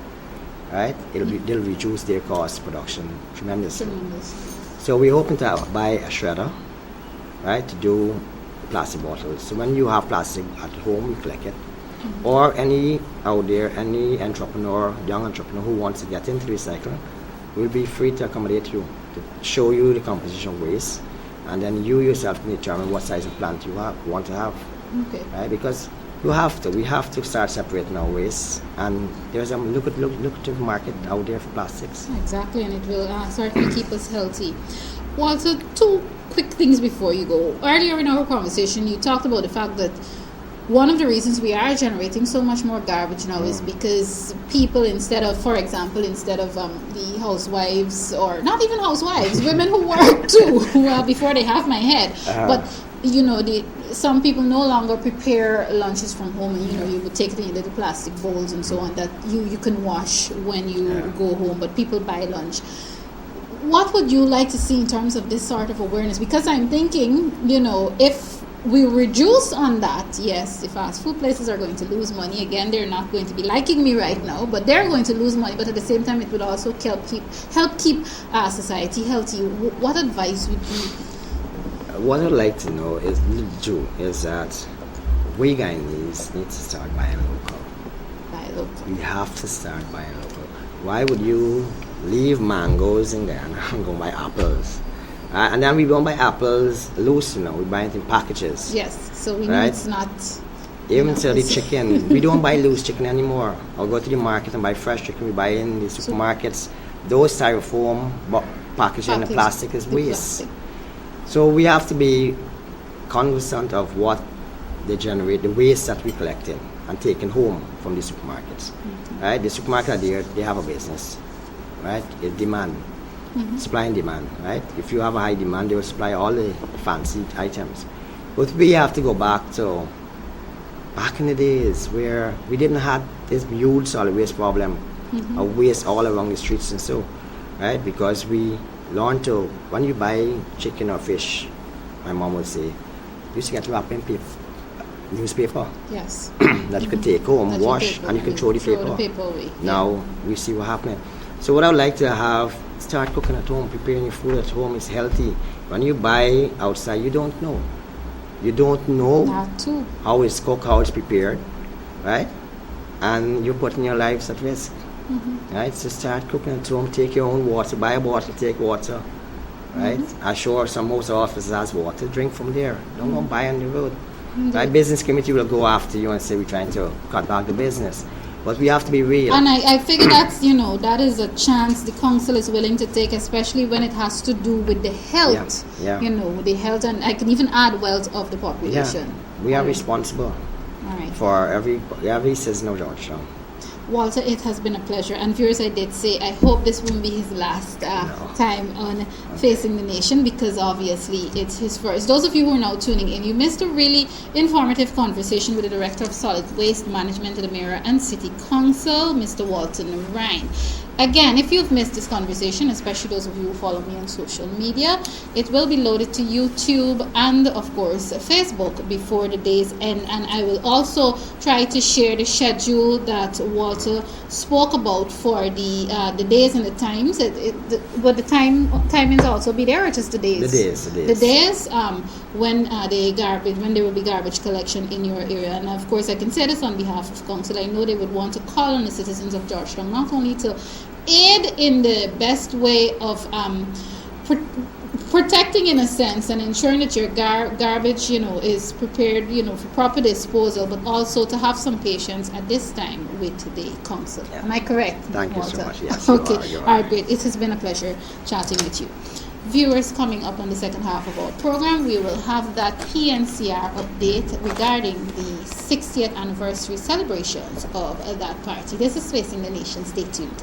right? They'll reduce their cost of production tremendously. Tremendous. So we're hoping to buy a shredder, right, to do plastic bottles. So when you have plastic at home, you collect it. Or any out there, any entrepreneur, young entrepreneur who wants to get into recycling, will be free to accommodate you, to show you the composition of waste, and then you yourself can determine what size of plant you want to have. Okay. Right? Because we have to start separating our waste, and there's a lucrative market out there for plastics. Exactly, and it will certainly keep us healthy. Walter, 2 quick things before you go. Earlier in our conversation, you talked about the fact that one of the reasons we are generating so much more garbage now is because people, instead of the housewives, or not even housewives, women who work too, well, before they have my head, but you know, some people no longer prepare lunches from home, and you know, you would take it in little plastic bowls and so on that you can wash when you go home, but people buy lunch. What would you like to see in terms of this sort of awareness? Because I'm thinking, you know, if we reduce on that. Yes, the fast food places are going to lose money. Again, they're not going to be liking me right now, but they're going to lose money. But at the same time, it would also help keep society healthy. What advice would you? What I'd like to know is that we Guyanese need to start buying local. Buy local. We have to start buying local. Why would you leave mangoes in there and go buy apples? And then we don't buy apples loose, we buy it in packages. Yes, so we right? know it's not. Even to the chicken, we don't buy loose chicken anymore. Or go to the market and buy fresh chicken. We buy in the supermarkets. Those styrofoam packaging and plastic is waste. Plastic. So we have to be cognizant of what they generate, the waste that we collecting and taking home from the supermarkets. Mm-hmm. Right? The supermarket are there, they have a business. Right? It's demand. Mm-hmm. Supply and demand, right? If you have a high demand, they will supply all the fancy items. But we have to go back in the days where we didn't have this huge solid waste problem, mm-hmm. of waste all along the streets and so, right? Because we learned to, when you buy chicken or fish, my mom would say, you used to get wrapped in newspaper. Yes. That you could take home, wash, and you can throw the paper away. Now we see what happening. So what I would like to have, start cooking at home, preparing your food at home is healthy. When you buy outside, you don't know. You don't know how it's cooked, how it's prepared, right? And you're putting your lives at risk, mm-hmm. right? So start cooking at home, take your own water, buy a bottle, take water, right? Mm-hmm. I'm sure most offices has water, drink from there. Don't go buy on the road. Mm-hmm. Right? Business committee will go after you and say we're trying to cut back the business. But we have to be real. And I figure that's, that is a chance the council is willing to take, especially when it has to do with the health, the health, and I can even add wealth of the population. Yeah. We are responsible for every citizen of Georgetown. Walter, it has been a pleasure. And viewers, I did say, I hope this won't be his last time on Facing the Nation, because obviously it's his first. Those of you who are now tuning in, you missed a really informative conversation with the Director of Solid Waste Management at the Mayor and City Council, Mr. Walter Narine. Again, if you've missed this conversation, especially those of you who follow me on social media, it will be loaded to YouTube and, of course, Facebook before the day's end. And I will also try to share the schedule that Walter spoke about for the days and the times. Would the timings also be there, or just the days? The days when there will be garbage collection in your area. And of course, I can say this on behalf of council. I know they would want to call on the citizens of Georgetown not only to aid in the best way of protecting, in a sense, and ensuring that your garbage, is prepared, for proper disposal, but also to have some patience at this time with the council. Yeah. Am I correct? Thank Walter? You so much. Yes. Okay. You are. All right, great. It has been a pleasure chatting with you. Viewers, coming up on the second half of our program, we will have that PNCR update regarding the 60th anniversary celebrations of that party. This is Facing the Nation. Stay tuned.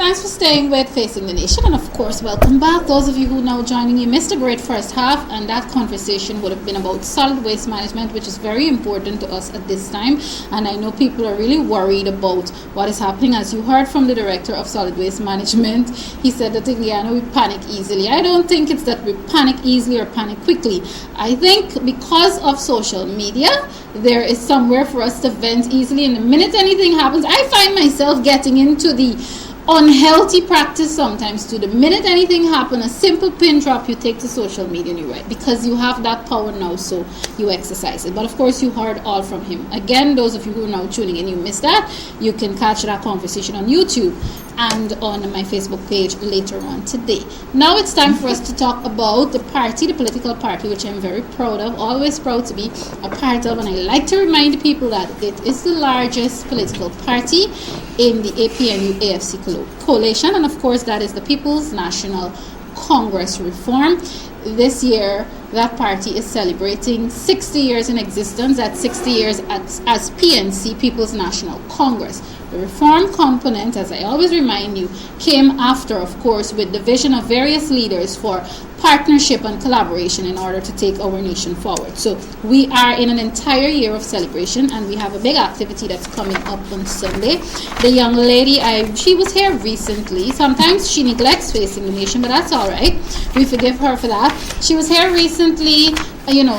Thanks for staying with Facing the Nation, and of course, welcome back. Those of you who now joining, you missed a great first half, and that conversation would have been about solid waste management, which is very important to us at this time. And I know people are really worried about what is happening. As you heard from the director of solid waste management, he said that in Guyana we panic easily. I don't think it's that we panic easily or panic quickly. I think because of social media, there is somewhere for us to vent easily, and the minute anything happens, I find myself getting into the unhealthy practice sometimes too. The minute anything happens, a simple pin drop, you take to social media and you write, because you have that power now, so you exercise it. But of course, you heard all from him. Again, those of you who are now tuning in, you missed that, you can catch that conversation on YouTube and on my Facebook page later on today. Now it's time for us to talk about the party, the political party, which I'm very proud of, always proud to be a part of. And I like to remind people that it is the largest political party in the APNU AFC coalition, and of course that is the People's National Congress Reform. This year that party is celebrating 60 years in existence. That's 60 years as PNC, People's National Congress. The reform component, as I always remind you, came after, of course, with the vision of various leaders for partnership and collaboration in order to take our nation forward. So we are in an entire year of celebration, and we have a big activity that's coming up on Sunday. The young lady, she was here recently. Sometimes she neglects Facing the Nation, but that's all right. We forgive her for that. She was here recently,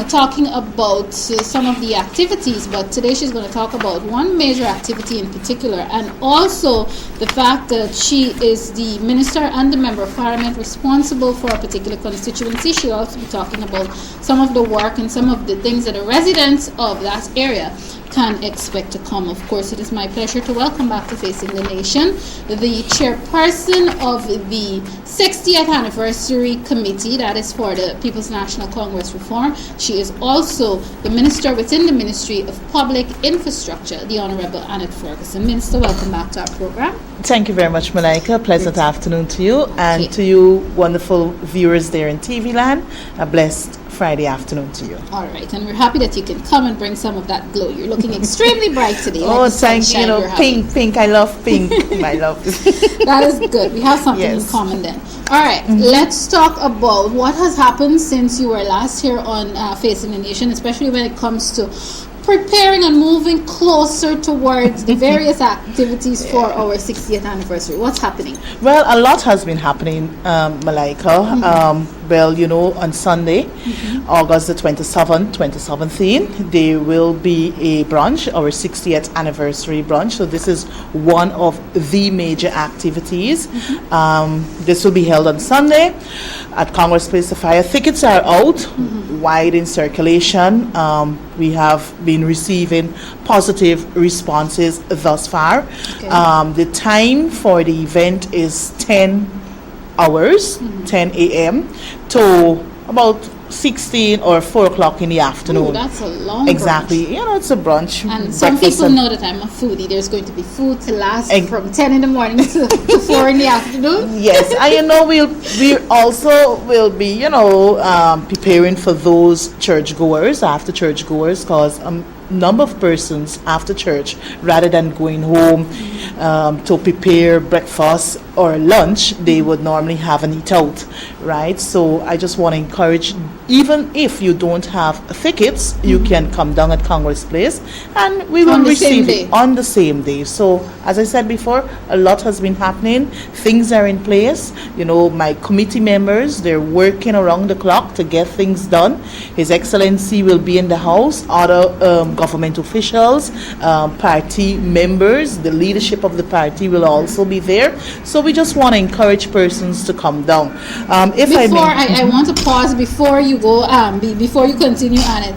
talking about some of the activities, but today she's going to talk about one major activity in particular, and also the fact that she is the minister and the member of parliament responsible for a particular constituency. She'll also be talking about some of the work and some of the things that the residents of that area can expect to come. Of course, it is my pleasure to welcome back to Facing the Nation the chairperson of the 60th anniversary committee, that is for the People's National Congress Reform. She is also the minister within the Ministry of Public Infrastructure, the Honorable Annette Ferguson. Minister, welcome back to our program. Thank you very much, Malika. Pleasant afternoon to you, and to you wonderful viewers there in TV land. A blessed Friday afternoon to you. All right, and we're happy that you can come and bring some of that glow. You're looking extremely bright today. Oh, thank you. Pink. I love pink. My love. That is good. We have something in common then. All right, let's talk about what has happened since you were last here on Facing the Nation, especially when it comes to preparing and moving closer towards the various activities for our 60th anniversary. What's happening? Well, a lot has been happening, Malika. On Sunday, August the 27th, 2017, there will be a brunch, our 60th anniversary brunch. So this is one of the major activities. This will be held on Sunday at Congress Place of Fire. Tickets are out, wide in circulation. We have been receiving positive responses thus far. Okay. The time for the event is 10 hours, 10 a.m. to about 16 or 4 o'clock in the afternoon. Ooh, that's a long Exactly. brunch. It's a brunch. And some people know that I'm a foodie. There's going to be food to last from 10 in the morning to 4 in the afternoon. Yes, and we also will be, preparing for those churchgoers, after churchgoers, because number of persons after church, rather than going home to prepare breakfast or lunch, they would normally have an eat out, right? So I just want to encourage, even if you don't have tickets, you can come down at Congress Place and we will receive it on the same day. So as I said before, a lot has been happening. Things are in place. My committee members, they're working around the clock to get things done. His Excellency will be in the house, other government officials, party members, the leadership of the party will also be there. So we just want to encourage persons to come down. I want to pause before you go, before you continue on it.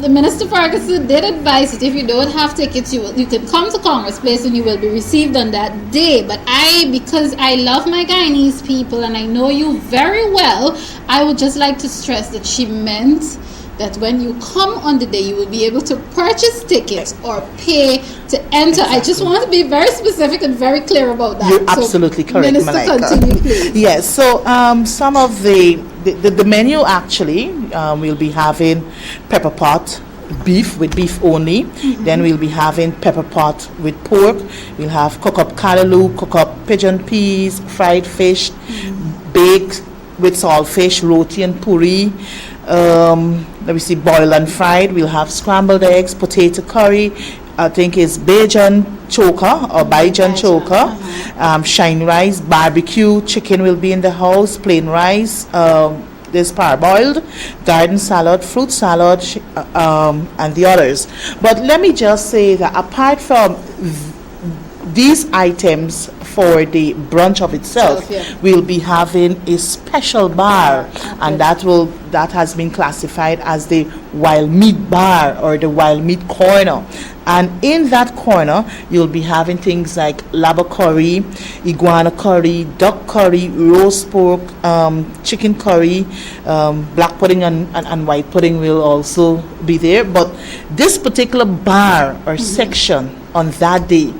The Minister Ferguson did advise that if you don't have tickets, you can come to Congress Place and you will be received on that day. But because I love my Guyanese people and I know you very well, I would just like to stress that she meant that when you come on the day, you will be able to purchase tickets or pay to enter. Exactly. I just want to be very specific and very clear about that. You're absolutely correct, Minister, Malika. continue, please. Yes, so some of the menu actually, we'll be having pepper pot, beef with beef only. Then we'll be having pepper pot with pork. We'll have cook up callaloo, cook up pigeon peas, fried fish, baked with saltfish, roti and puri. Let me see, boiled and fried. We'll have scrambled eggs, potato curry. I think it's Bajan choker or Bajan choker. Shine rice, barbecue, chicken will be in the house, plain rice. There's parboiled, garden salad, fruit salad, and the others. But let me just say that apart from these items for the brunch of itself, we'll be having a special bar, and that has been classified as the wild meat bar or the wild meat corner. And in that corner, you'll be having things like lava curry, iguana curry, duck curry, roast pork, chicken curry, black pudding and white pudding will also be there. But this particular bar or section on that day,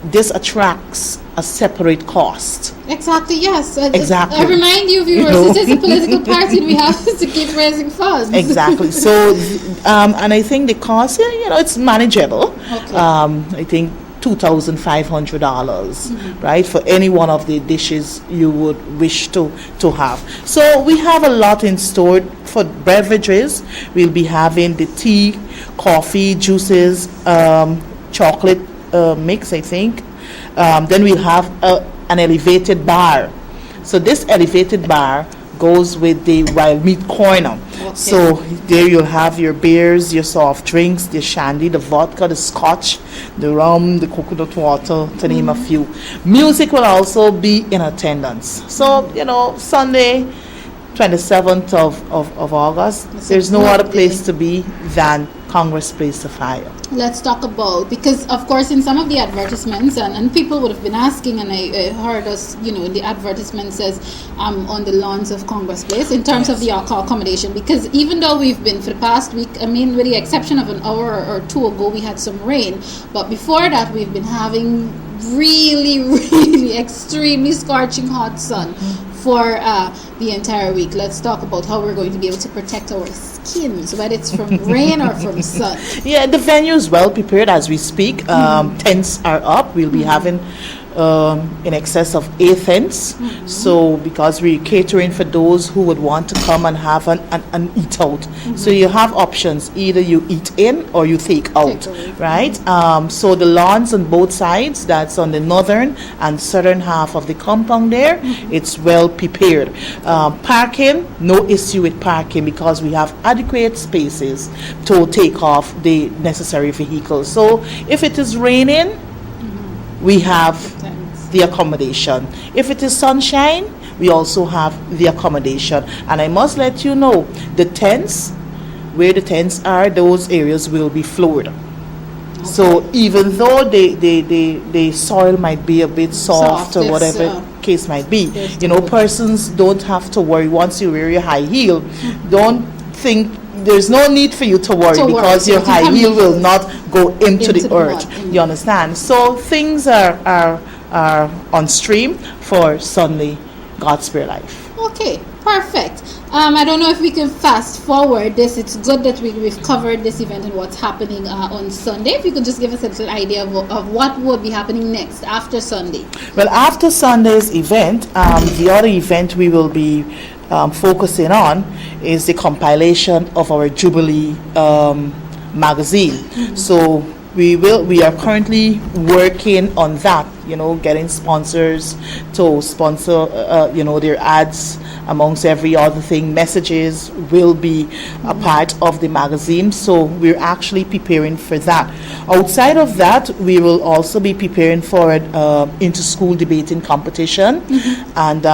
this attracts a separate cost. Exactly, yes. Exactly. I remind you, viewers, it is a political party and we have to keep raising funds. Exactly. So, and I think the cost, it's manageable. Okay. I think $2,500, right, for any one of the dishes you would wish to have. So we have a lot in store for beverages. We'll be having the tea, coffee, juices, chocolate mix, I think. Then we'll have an elevated bar. So this elevated bar goes with the wild meat corner. Okay. So there you'll have your beers, your soft drinks, the shandy, the vodka, the scotch, the rum, the coconut water, to name a few. Music will also be in attendance. So, Sunday, 27th of August, there's no other place to be than Congress Place of Fire. Let's talk about, because of course in some of the advertisements, and people would have been asking, and I heard us, in the advertisement says on the lawns of Congress Place in terms of the accommodation, because even though we've been for the past week, with the exception of an hour or two ago, we had some rain, but before that we've been having really, really extremely scorching hot sun for the entire week. Let's talk about how we're going to be able to protect our skins, whether it's from rain or from sun. Yeah, the venue is well prepared as we speak. Tents are up. We'll be having in excess of 8 tents. So because we're catering for those who would want to come and have an eat out. So you have options. Either you eat in or you take out, right? So the lawns on both sides, that's on the northern and southern half of the compound there, it's well prepared. Parking, no issue with parking because we have adequate spaces to take off the necessary vehicles. So if it is raining, we have the accommodation. If it is sunshine, we also have the accommodation. And I must let you know, the tents, where the tents are, those areas will be floored. Okay. So even though the soil might be a bit soft or whatever case might be, persons don't have to worry. Once you wear your high heel, don't think there's no need for you to worry because your high heel will not go into the earth. You understand? So things are on stream for Sunday, God's Spare Life. Okay, perfect. I don't know if we can fast forward this. It's good that we've covered this event and what's happening on Sunday. If you could just give us a little idea of what would be happening next after Sunday. Well, after Sunday's event, the other event we will be focusing on is the compilation of our Jubilee magazine. So we are currently working on that, getting sponsors to sponsor, their ads, amongst every other thing. Messages will be a part of the magazine, so we're actually preparing for that. Outside of that, we will also be preparing for an inter-school debating competition, and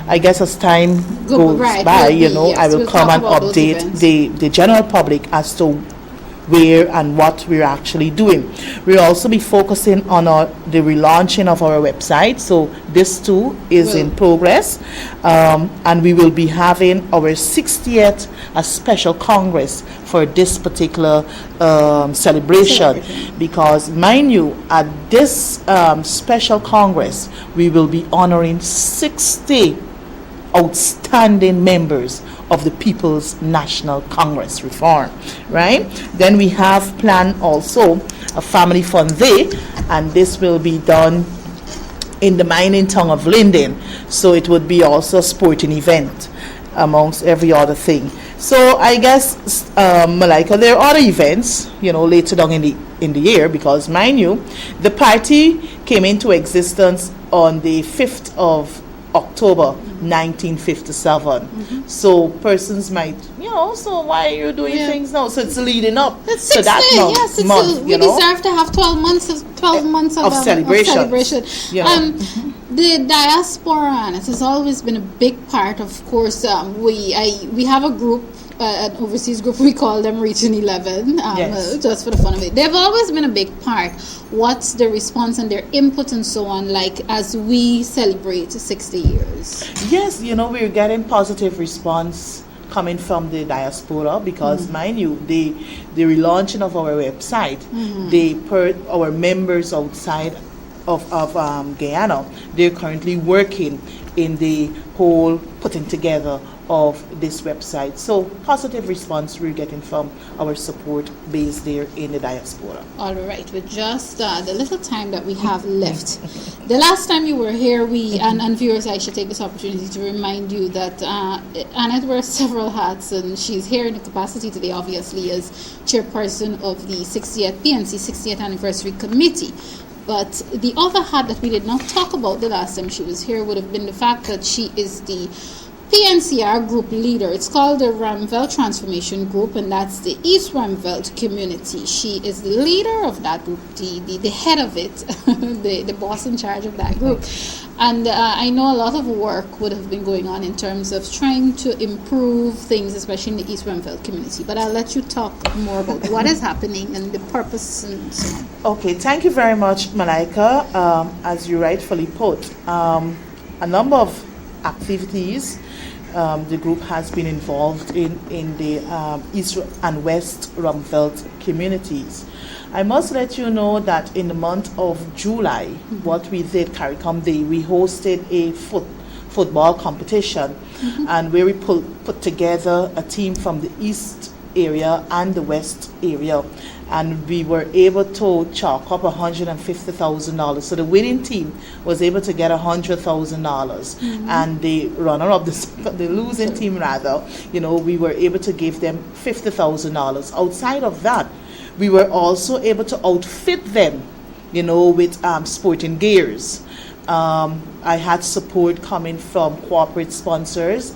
I guess as time goes by, I will come and update the general public as to where and what we're actually doing. We'll also be focusing on the relaunching of our website. So this too is in progress. And we will be having our 60th special Congress for this particular celebration. Because mind you, at this special Congress, we will be honoring 60 outstanding members of the People's National Congress reform, right? Then we have planned also a family fun day, and this will be done in the mining town of Linden. So it would be also a sporting event amongst every other thing. So I guess, Malika, there are other events, later down in the year, because mind you, the party came into existence on the 5th of October 1957. So persons might, so why are you doing things now? So it's leading up It's to 6 that days. Yes, month, we deserve to have 12 months of celebration. The diaspora, and it has always been a big part. Of course, we have a group, an overseas group. We call them Region 11, just for the fun of it. They've always been a big part. What's the response and their input and so on, like as we celebrate 60 years? Yes, we're getting positive response coming from the diaspora because, mind you, the relaunching of our website, our members outside of Guyana, they're currently working in the whole putting together of this website. So positive response we're getting from our support base there in the diaspora. All right, with just the little time that we have left, the last time you were here, and viewers, I should take this opportunity to remind you that Annette wears several hats, and she's here in the capacity today, obviously, as chairperson of the 60th PNC 60th Anniversary Committee. But the other hat that we did not talk about the last time she was here would have been the fact that she is the PNCR group leader. It's called the Ramveld Transformation Group, and that's the East Ramveld community. She is the leader of that group, the head of it, the boss in charge of that group. And I know a lot of work would have been going on in terms of trying to improve things, especially in the East Ramveld community. But I'll let you talk more about what is happening and the purpose and so on. Okay, thank you very much, Malika. As you rightfully put, a number of activities the group has been involved in the East and West Ramveld communities. I must let you know that in the month of July, what we did, CARICOM Day, we hosted a football competition, and where we put together a team from the East area and the West area, and we were able to chalk up $150,000. So the winning team was able to get $100,000, and the runner-up, the losing team rather, we were able to give them $50,000. Outside of that, we were also able to outfit them, with sporting gears. I had support coming from corporate sponsors,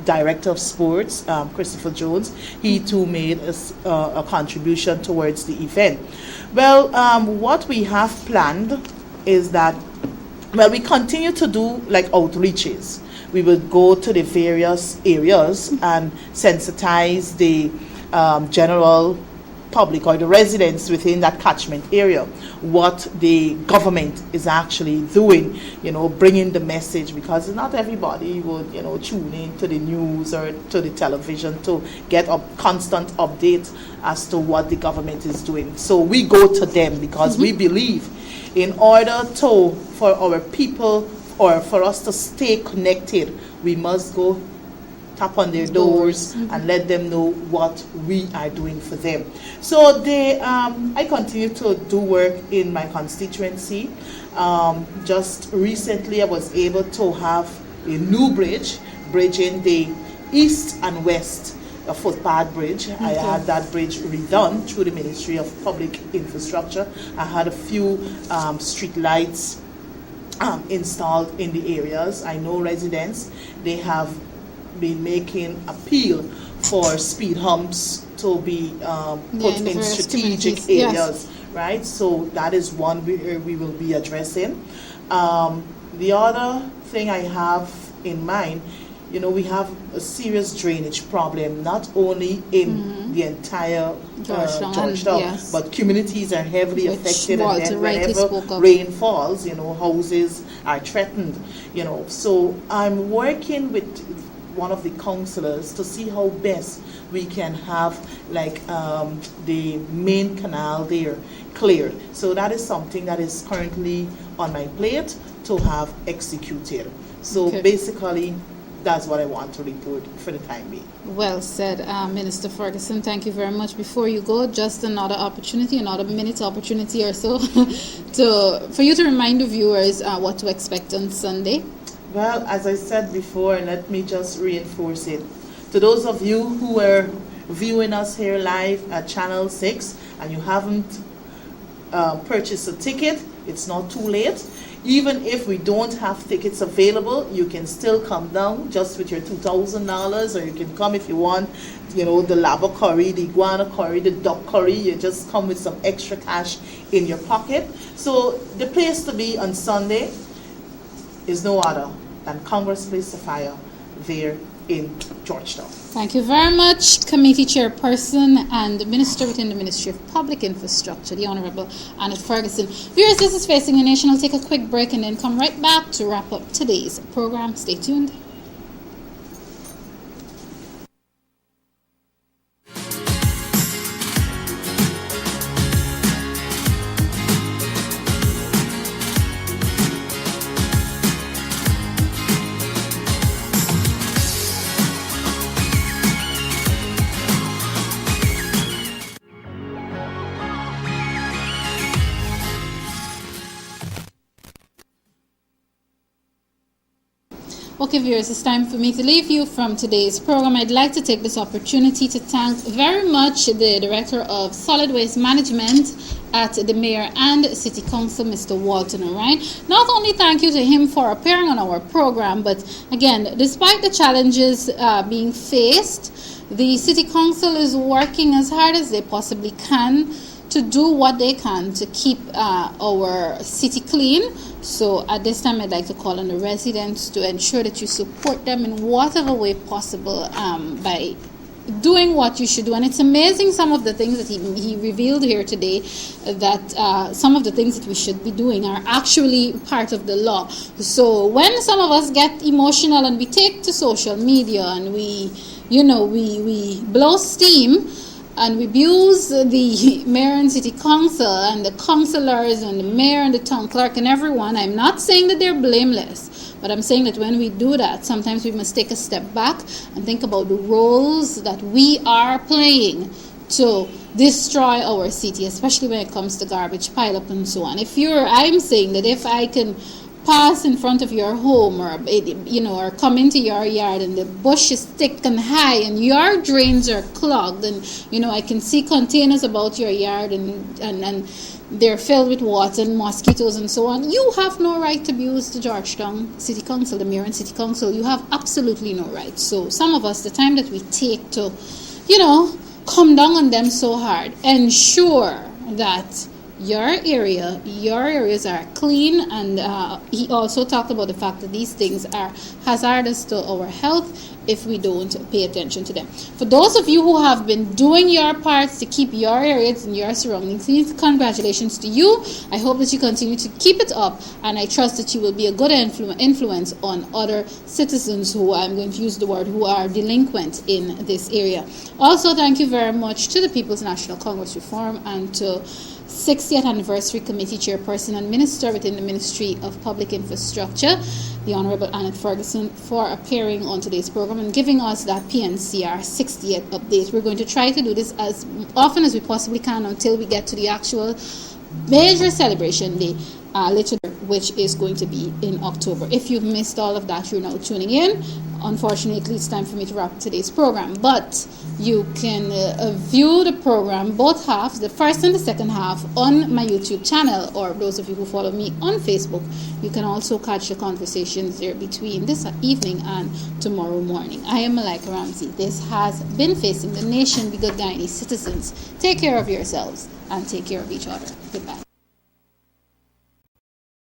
Director of Sports, Christopher Jones. He too made a contribution towards the event. Well, what we have planned is that, we continue to do like outreaches. We will go to the various areas and sensitize the general public or the residents within that catchment area what the government is actually doing, bringing the message, because not everybody would, tune in to the news or to the television to get a constant update as to what the government is doing. So we go to them because we believe in order for our people or for us to stay connected, we must go tap on their doors and let them know what we are doing for them. So I continue to do work in my constituency. Just recently I was able to have a new bridging the East and West footpath bridge. I had that bridge redone through the Ministry of Public Infrastructure. I had a few street lights installed in the areas. I know residents, they have been making appeal for speed humps to be put in strategic areas, right? So that is one we will be addressing. The other thing I have in mind, we have a serious drainage problem, not only in the entire Georgetown, but communities are heavily affected, and then whenever rain falls, houses are threatened, So I'm working with one of the councillors to see how best we can have the main canal there cleared. So that is something that is currently on my plate to have executed. So basically that's what I want to report for the time being. Well said, Minister Ferguson. Thank you very much. Before you go, just another opportunity, another minute opportunity or so, for you to remind the viewers what to expect on Sunday. Well, as I said before, let me just reinforce it. To those of you who are viewing us here live at Channel 6 and you haven't purchased a ticket, it's not too late. Even if we don't have tickets available, you can still come down just with your $2,000, or you can come if you want, the lava curry, the iguana curry, the duck curry. You just come with some extra cash in your pocket. So the place to be on Sunday is no other than Congress Place Sapphire there in Georgetown. Thank you very much, Committee Chairperson and Minister within the Ministry of Public Infrastructure, the Honorable Annette Ferguson. Viewers, this is Facing the Nation. I'll take a quick break and then come right back to wrap up today's program. Stay tuned. Okay, viewers, it's time for me to leave you from today's program. I'd like to take this opportunity to thank very much the Director of Solid Waste Management at the Mayor and City Council, Mr. Walton Narine. Not only thank you to him for appearing on our program, but again, despite the challenges being faced, the City Council is working as hard as they possibly can to do what they can to keep our city clean. So at this time, I'd like to call on the residents to ensure that you support them in whatever way possible by doing what you should do. And it's amazing some of the things that he revealed here today, that some of the things that we should be doing are actually part of the law. So when some of us get emotional and we take to social media and we blow steam, and we abuse the mayor and city council and the councillors and the mayor and the town clerk and everyone. I'm not saying that they're blameless, but I'm saying that when we do that, sometimes we must take a step back and think about the roles that we are playing to destroy our city, especially when it comes to garbage pile up and so on. I'm saying that if I can pass in front of your home or come into your yard and the bush is thick and high and your drains are clogged and I can see containers about your yard and they're filled with water and mosquitoes and so on, you have no right to abuse the Georgetown City Council, the Mayor and City Council. You have absolutely no right. So some of us, the time that we take to come down on them so hard, ensure that your areas are clean. And he also talked about the fact that these things are hazardous to our health if we don't pay attention to them. For those of you who have been doing your parts to keep your areas and your surroundings clean, congratulations to you. I hope that you continue to keep it up, and I trust that you will be a good influence on other citizens who, I'm going to use the word, who are delinquent in this area. Also, thank you very much to the People's National Congress Reform and to 60th Anniversary Committee Chairperson and Minister within the Ministry of Public Infrastructure, the Honorable Annette Ferguson, for appearing on today's program and giving us that PNCR 60th update. We're going to try to do this as often as we possibly can until we get to the actual major celebration day, which is going to be in October. If you've missed all of that, you're now tuning in. Unfortunately, it's time for me to wrap up today's program, but you can view the program, both halves, the first and the second half, on my YouTube channel, or those of you who follow me on Facebook, you can also catch the conversations there between this evening and tomorrow morning. I am Malika Ramsey. This has been Facing the Nation. Be good, Guyanese citizens. Take care of yourselves and take care of each other. Goodbye.